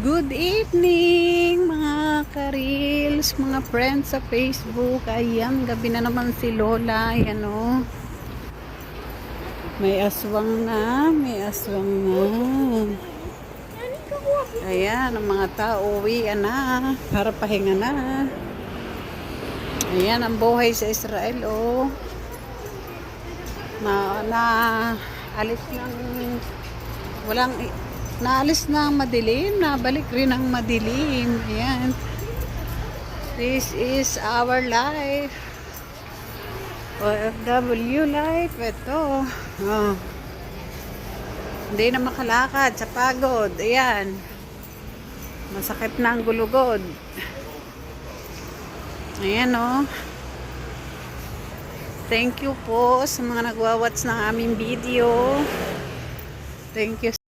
Good evening mga ka-reels, mga friends sa Facebook. Ayan, gabi na naman si Lola. Ayan o. May aswang na, may aswang na. Ayan, ang mga tao uwian na para pahinga na. Ayan, ang buhay sa Israel o. Alis ng walang naalis na ang madilim, nabalik rin ang madilim. Ayan. This is our life. OFW life. Ito. Oh. Hindi na makalakad sa pagod. Ayan. Masakit na ang gulugod. Ayan oh. Thank you po sa mga nagwa-watch ng aming video. Thank you.